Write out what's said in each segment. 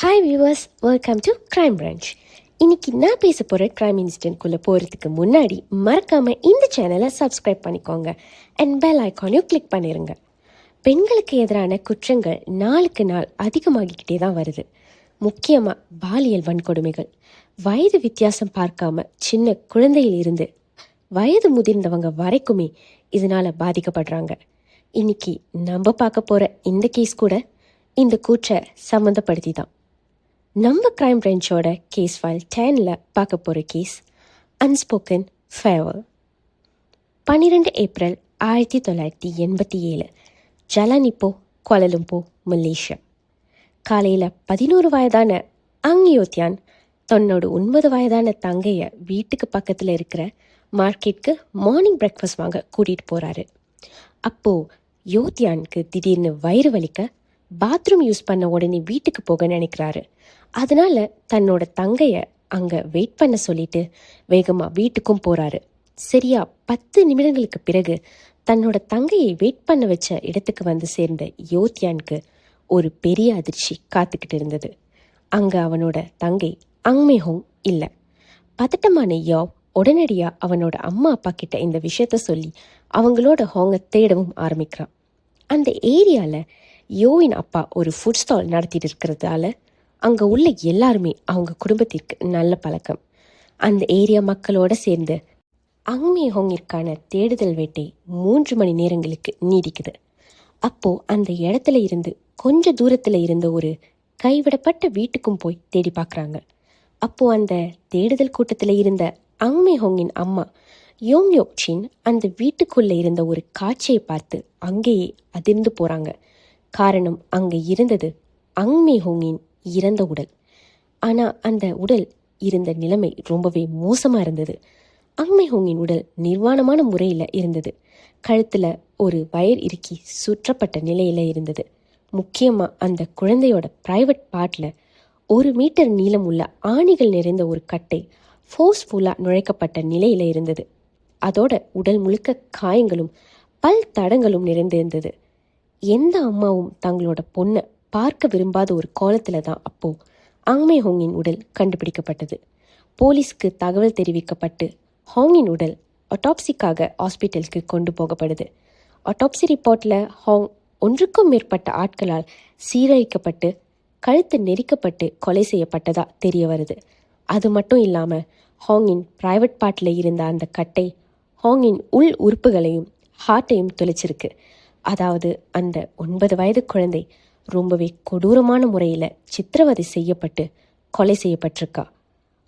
Hi viewers, welcome to crime branch. இன்னைக்கு நான் பேச போகிற கிரைம் இன்சிடென்ட்குள்ளே போகிறதுக்கு முன்னாடி மறக்காமல் இந்த சேனலை சப்ஸ்கிரைப் பண்ணிக்கோங்க அண்ட் பெல் ஐக்கானையும் கிளிக் பண்ணிடுங்க. பெண்களுக்கு எதிரான குற்றங்கள் நாளுக்கு நாள் அதிகமாகிக்கிட்டே தான் வருது. முக்கியமாக பாலியல் வன்கொடுமைகள். வயது வித்தியாசம் பார்க்காம சின்ன குழந்தையில் இருந்து வயது முதிர்ந்தவங்க வரைக்குமே இதனால் பாதிக்கப்படுறாங்க. இன்னைக்கு நம்ம பார்க்க போகிற இந்த கேஸ் கூட இந்த கூற்றை சம்மந்தப்படுத்தி தான். நம்ம கிரைம் பிரான்ச்சோட கேஸ் ஃபைல் 10ல் பார்க்க போகிற case unspoken farewell. 12 April 1987 Jalan Ipoh, Kuala Lumpur, Malaysia. காலையில் 11 வயதான அங் யோத்தியான் தன்னோட 9 வயதான தங்கையை வீட்டுக்கு பக்கத்தில் இருக்கிற மார்க்கெட்டுக்கு மார்னிங் பிரேக்ஃபாஸ்ட் வாங்க கூட்டிகிட்டு போகிறாரு. அப்போது யோத்தியானுக்கு திடீர்னு வயிறு வலிக்க பாத்ரூம் யூஸ் பண்ண உடனே வீட்டுக்கு போக நினைக்கிறாரு. அதனால தன்னோட தங்கையை அங்கே வெயிட் பண்ண சொல்லிட்டு வேகமாக வீட்டுக்கும் போகிறாரு. சரியா 10 நிமிடங்களுக்கு பிறகு தன்னோட தங்கையை வெயிட் பண்ண வச்ச இடத்துக்கு வந்து சேர்ந்த யோத்தியானுக்கு ஒரு பெரிய அதிர்ச்சி காத்துக்கிட்டு இருந்தது. அங்கே அவனோட தங்கை அங்மேஹோங் இல்லை. பதட்டமான யாவ் உடனடியாக அவனோட அம்மா அப்பா கிட்ட இந்த விஷயத்த சொல்லி அவங்களோட ஹோங்கை தேடவும் ஆரம்பிக்கிறான். அந்த ஏரியாவில் யோவின் அப்பா ஒரு ஃபுட் ஸ்டால் நடத்திட்டு இருக்கிறதால அங்கே உள்ள எல்லாருமே அவங்க குடும்பத்திற்கு நல்ல பழக்கம். அந்த ஏரியா மக்களோட சேர்ந்து அங்மேஹோங்கிற்கான தேடுதல் வேட்டை 3 மணி நேரங்களுக்கு நீடிக்குது. அப்போது அந்த இடத்துல இருந்து கொஞ்சம் தூரத்தில் இருந்த ஒரு கைவிடப்பட்ட வீட்டுக்கும் போய் தேடி பார்க்குறாங்க. அப்போது அந்த தேடுதல் கூட்டத்தில் இருந்த அங்மேஹோங்கின் அம்மா யோங்யோக்சின் அந்த வீட்டுக்குள்ளே இருந்த ஒரு காட்சியை பார்த்து அங்கேயே அதிர்ந்து போகிறாங்க. காரணம், அங்கே இருந்தது அங்மேஹோங்கின் இறந்த உடல். ஆனால் அந்த உடல் இருந்த நிலைமை ரொம்பவே மோசமாக இருந்தது. அங்மேஹோங்கின் உடல் நிர்வாணமான முறையில் இருந்தது. கழுத்தில் ஒரு வயர் இறுக்கி சுற்றப்பட்ட நிலையில் இருந்தது. முக்கியமாக அந்த குழந்தையோட ப்ரைவேட் பார்ட்டில் 1 மீட்டர் நீளம் உள்ள ஆணிகள் நிறைந்த ஒரு கட்டை ஃபோர்ஸ்ஃபுல்லாக நுழைக்கப்பட்ட நிலையில் இருந்தது. அதோட உடல் முழுக்க காயங்களும் பல் தடங்களும் நிறைந்திருந்தது. எந்த அம்மாவும் தங்களோட பொண்ணை பார்க்க விரும்பாத ஒரு கோலத்தில் தான் அப்போது அங்மேஹோங்கின் உடல் கண்டுபிடிக்கப்பட்டது. போலீஸ்க்கு தகவல் தெரிவிக்கப்பட்டு ஹாங்கின் உடல் ஆட்டாப்சிக்காக ஹாஸ்பிட்டலுக்கு கொண்டு போகப்படுது. ஆட்டாப்சி ரிப்போர்ட்டில் ஹாங் 1க்கும் மேற்பட்ட ஆட்களால் சீரழிக்கப்பட்டு கழுத்து நெரிக்கப்பட்டு கொலை செய்யப்பட்டதா தெரிய வருது. அது மட்டும் இல்லாமல் ஹாங்கின் ப்ரைவேட் பார்ட்டில் இருந்த அந்த கட்டை ஹாங்கின் உள் உறுப்புகளையும் ஹார்ட்டையும் தொலைச்சிருக்கு. அதாவது அந்த 9 வயது குழந்தை ரொம்பவே கொடூரமான முறையில் சித்திரவதை செய்யப்பட்டு கொலை செய்யப்பட்டிருக்கா.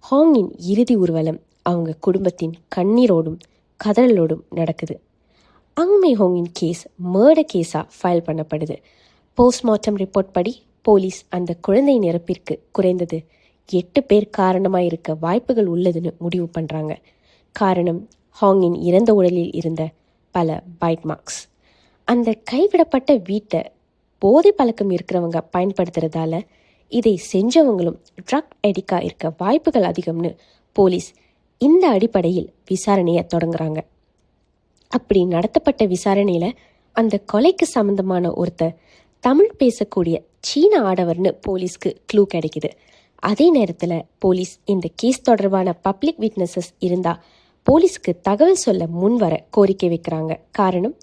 ஹாங்கின் இறுதி ஊர்வலம் அவங்க குடும்பத்தின் கண்ணீரோடும் கதறலோடும் நடக்குது. அங்மேஹோங்கின் கேஸ் மர்டர் கேஸாக ஃபைல் பண்ணப்படுது. போஸ்ட்மார்ட்டம் ரிப்போர்ட் படி போலீஸ் அந்த குழந்தையின் இறப்பிற்கு குறைந்தது 8 பேர் காரணமாக இருக்க வாய்ப்புகள் உள்ளதுன்னு முடிவு பண்ணுறாங்க. காரணம், ஹாங்கின் இறந்த உடலில் இருந்த பல பைட் மார்க்ஸ். அந்த கைவிடப்பட்ட வீட்டை போதை பழக்கம் இருக்கிறவங்க பயன்படுத்துறதால இதை செஞ்சவங்களும் ட்ரக் அடிக்டாக இருக்க வாய்ப்புகள் அதிகம்னு போலீஸ் இந்த அடிப்படையில் விசாரணையை தொடங்குறாங்க. அப்படி நடத்தப்பட்ட விசாரணையில் அந்த கொலைக்கு சம்பந்தமான ஒருத்தர் தமிழ் பேசக்கூடிய சீன ஆடவர்னு போலீஸ்க்கு க்ளூ கிடைக்குது. அதே நேரத்தில் போலீஸ் இந்த கேஸ் தொடர்பான பப்ளிக் விட்னஸஸ் இருந்தால் போலீஸ்க்கு தகவல் சொல்ல முன்வர கோரிக்கை வைக்கிறாங்க. காரணம்,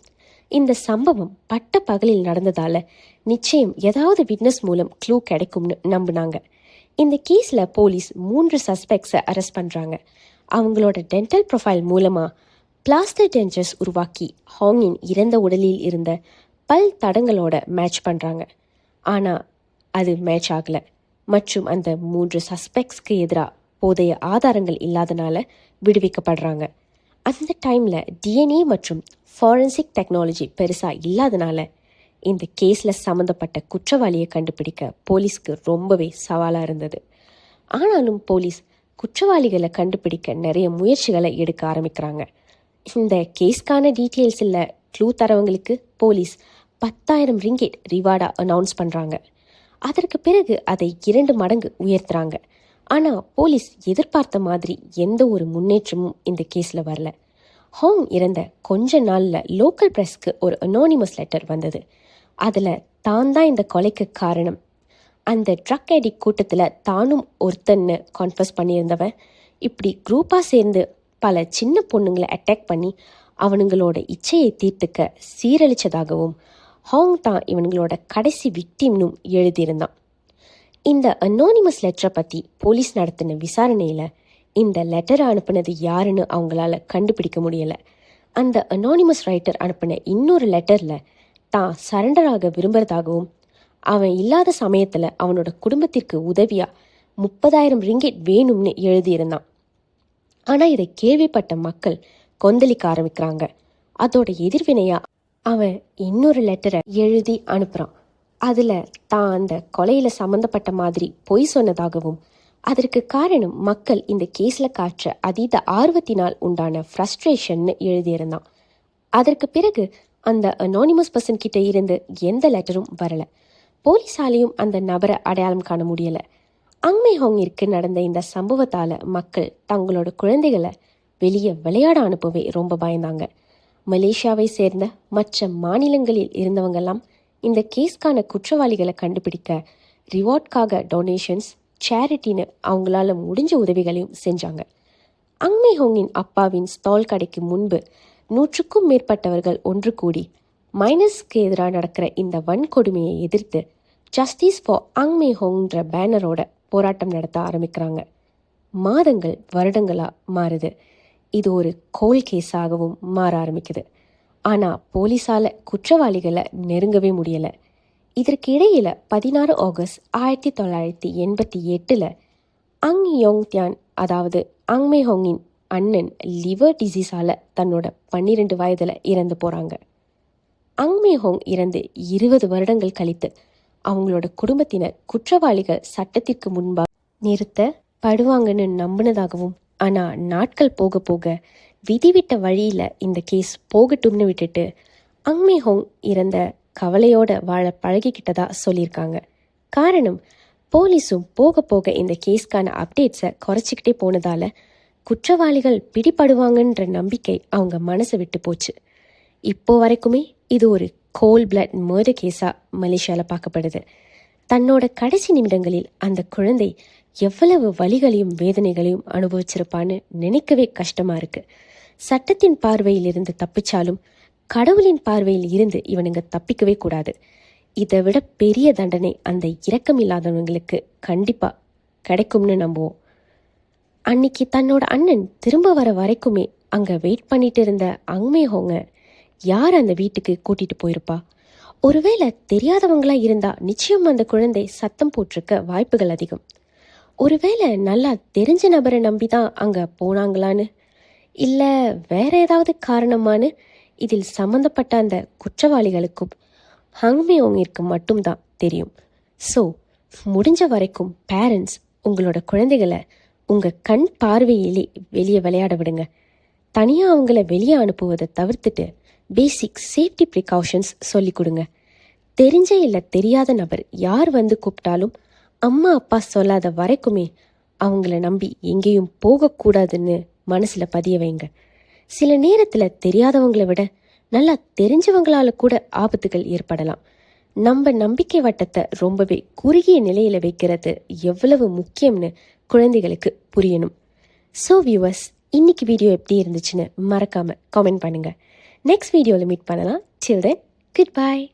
இந்த சம்பவம் பட்ட பகலில் நடந்ததால் நிச்சயம் ஏதாவது விட்னஸ் மூலம் க்ளூ கிடைக்கும்னு நம்பினாங்க. இந்த கேஸில் போலீஸ் 3 சஸ்பெக்ட்ஸை அரெஸ்ட் பண்ணுறாங்க. அவங்களோட டென்டல் ப்ரொஃபைல் மூலமாக பிளாஸ்டர் டென்ச்சர்ஸ் உருவாக்கி ஹாங்கின் இறந்த உடலில் இருந்த பல் தடங்களோட மேட்ச் பண்ணுறாங்க. ஆனால் அது மேட்ச் ஆகலை மற்றும் அந்த 3 சஸ்பெக்ட்ஸ்க்கு எதிராக போதைய ஆதாரங்கள் இல்லாதனால விடுவிக்கப்படுறாங்க. அந்த டைமில் டிஎன்ஏ மற்றும் ஃபாரன்சிக் டெக்னாலஜி பெருசாக இல்லாதனால இந்த கேஸில் சம்மந்தப்பட்ட குற்றவாளியை கண்டுபிடிக்க போலீஸ்க்கு ரொம்பவே சவாலாக இருந்தது. ஆனாலும் போலீஸ் குற்றவாளிகளை கண்டுபிடிக்க நிறைய முயற்சிகளை எடுக்க ஆரம்பிக்கிறாங்க. இந்த கேஸ்க்கான டீட்டெயில்ஸ் இல்லை க்ளூ தரவங்களுக்கு போலீஸ் 10,000 ரிங்கெட் ரிவார்டாக அனௌன்ஸ் பண்ணுறாங்க. அதற்கு பிறகு அதை 2 மடங்கு உயர்த்துறாங்க. ஆனால் போலீஸ் எதிர்பார்த்த மாதிரி எந்த ஒரு முன்னேற்றமும் இந்த கேஸில் வரல. ஹாங் இறந்த கொஞ்ச நாளில் லோக்கல் ப்ரெஸ்க்கு ஒரு அனானிமஸ் லெட்டர் வந்தது. அதில் தான் இந்த கொலைக்கு காரணம் அந்த ட்ரக் அடிக்ட் கூட்டத்தில் தானும் ஒருத்தன்னு கான்ஃபஸ் பண்ணியிருந்தவன் இப்படி குரூப்பாக சேர்ந்து பல சின்ன பொண்ணுங்களை அட்டாக் பண்ணி அவனுங்களோட இச்சையை தீர்த்துக்க சீரழிச்சதாகவும் ஹாங் தான் இவனுங்களோட கடைசி விக்டிம்னும் எழுதியிருந்தான். இந்த அனானிமஸ் லெட்டரை பற்றி போலீஸ் நடத்தின விசாரணையில் இந்த லெட்டரை அனுப்புனது யாருன்னு அவங்களால கண்டுபிடிக்க முடியலை. அந்த அனானிமஸ் ரைட்டர் அனுப்பின இன்னொரு லெட்டரில் தான் சரண்டராக விரும்புகிறதாகவும் அவன் இல்லாத சமயத்தில் அவனோட குடும்பத்திற்கு உதவியாக 30,000 ரிங்கெட் வேணும்னு எழுதியிருந்தான். ஆனால் இதை கேள்விப்பட்ட மக்கள் கொந்தளிக்க ஆரம்பிக்கிறாங்க. அதோட எதிர்வினையாக அவன் இன்னொரு லெட்டரை எழுதி அனுப்புகிறான். அதில் தான் அந்த கொலையில் சம்மந்தப்பட்ட மாதிரி பொய் சொன்னதாகவும் அதற்கு காரணம் மக்கள் இந்த கேஸில் காற்ற அதீத ஆர்வத்தினால் உண்டான ஃப்ரஸ்ட்ரேஷன்னு எழுதியிருந்தான். அதற்கு பிறகு அந்த அனானிமஸ் பர்சன் கிட்ட இருந்து எந்த லெட்டரும் வரலை. போலீஸாலையும் அந்த நபரை அடையாளம் காண முடியலை. அங்மே ஹோங்கிற்கு நடந்த இந்த சம்பவத்தால் மக்கள் தங்களோட குழந்தைகளை வெளியே விளையாட அனுப்பவே ரொம்ப பயந்தாங்க. மலேசியாவை சேர்ந்த மற்ற மாநிலங்களில் இருந்தவங்கெல்லாம் இந்த கேஸ்க்கான குற்றவாளிகளை கண்டுபிடிக்க ரிவார்ட்காக டொனேஷன்ஸ், சேரிட்டின்னு அவங்களால முடிஞ்ச உதவிகளையும் செஞ்சாங்க. அங்மே ஹோங்கின் அப்பாவின் ஸ்டால் கடைக்கு முன்பு 100க்கும் மேற்பட்டவர்கள் ஒன்று கூடி மைனஸ்க்கு எதிராக நடக்கிற இந்த வன்கொடுமையை எதிர்த்து ஜஸ்டிஸ் ஃபார் அங்மே ஹோங்ன்ற பேனரோட போராட்டம் நடத்த ஆரம்பிக்கிறாங்க. மாதங்கள் வருடங்களாக மாறுது. இது ஒரு கோல் கேஸாகவும் மாற ஆரம்பிக்குது. ஆனால் போலீஸால் குற்றவாளிகளை நெருங்கவே முடியலை. இதற்கு இடையில் 16 ஆகஸ்ட் 1988 அங் யோங் தியான், அதாவது அங்மே ஹோங்கின் அண்ணன், லிவர் டிசீஸால் தன்னோட 12 வயதில் இறந்து போகிறாங்க. அங்மே ஹோங் இறந்து 20 வருடங்கள் கழித்து அவங்களோட குடும்பத்தினர் குற்றவாளிகள் சட்டத்திற்கு முன்பாக நிறுத்தப்படுவாங்கன்னு நம்பினதாகவும், ஆனால் நாட்கள் போக போக விதிவிட்ட வழியில் இந்த கேஸ் போகட்டும்னு விட்டுட்டு அங்மே ஹோங் இறந்த கவலையோட வாழ பழகிக்கிட்டதா சொல்லியிருக்காங்க. காரணம், போலீஸும் போக போக இந்த கேஸ்க்கான அப்டேட்ஸை குறைச்சிக்கிட்டே போனதால் குற்றவாளிகள் பிடிபடுவாங்கன்ற நம்பிக்கை அவங்க மனசை விட்டு போச்சு. இப்போ வரைக்குமே இது ஒரு கோல் பிளட் மர்டர் கேஸாக மலேசியாவில் பார்க்கப்படுது. தன்னோட கடைசி நிமிடங்களில் அந்த குழந்தை எவ்வளவு வலிகளையும் வேதனைகளையும் அனுபவிச்சிருப்பான்னு நினைக்கவே கஷ்டமாக இருக்குது. சட்டத்தின் பார்வையில் இருந்து தப்பிச்சாலும் கடவுளின் பார்வையில் இருந்து இவனுங்க தப்பிக்கவே கூடாது. இதை விட பெரிய தண்டனை அந்த இரக்கம் இல்லாதவங்களுக்கு கண்டிப்பாக கிடைக்கும்னு நம்புவோம். அன்னைக்கு தன்னோட அண்ணன் திரும்ப வர வரைக்குமே அங்கே வெயிட் பண்ணிட்டு இருந்த அங்மே ஹோங்க யார் அந்த வீட்டுக்கு கூட்டிட்டு போயிருப்பா? ஒருவேளை தெரியாதவங்களா இருந்தா நிச்சயம் அந்த குழந்தை சத்தம் போட்டிருக்க வாய்ப்புகள் அதிகம். ஒருவேளை நல்லா தெரிஞ்ச நபரை நம்பி தான் அங்கே போனாங்களான்னு, இல்லை வேற ஏதாவது காரணமானு இதில் சம்மந்தப்பட்ட அந்த குற்றவாளிகளுக்கும் அங்மே ஹோங்கிற்கு மட்டும்தான் தெரியும். ஸோ முடிஞ்ச வரைக்கும் பேரண்ட்ஸ் உங்களோட குழந்தைகளை உங்கள் கண் பார்வையிலே வெளியே விளையாட விடுங்க. தனியாக அவங்கள வெளியே அனுப்புவதை தவிர்த்துட்டு பேசிக் சேஃப்டி ப்ரிகாஷன்ஸ் சொல்லி கொடுங்க. தெரிஞ்ச இல்லை தெரியாத நபர் யார் வந்து கூப்பிட்டாலும் அம்மா அப்பா சொல்லாத வரைக்குமே அவங்கள நம்பி எங்கேயும் போகக்கூடாதுன்னு மனசில் பதிய வைங்க. சில நேரத்தில் தெரியாதவங்களை விட நல்லா தெரிஞ்சவங்களால கூட ஆபத்துகள் ஏற்படலாம். நம்ம நம்பிக்கை வட்டத்தை ரொம்பவே குறுகிய நிலையில் வைக்கிறது எவ்வளவு முக்கியம்னு குழந்தைகளுக்கு புரியணும். ஸோ வியூவர்ஸ், இன்னைக்கு வீடியோ எப்படி இருந்துச்சுன்னு மறக்காமல் கமெண்ட் பண்ணுங்கள். நெக்ஸ்ட் வீடியோவில் மீட் பண்ணலாம். Till then, goodbye.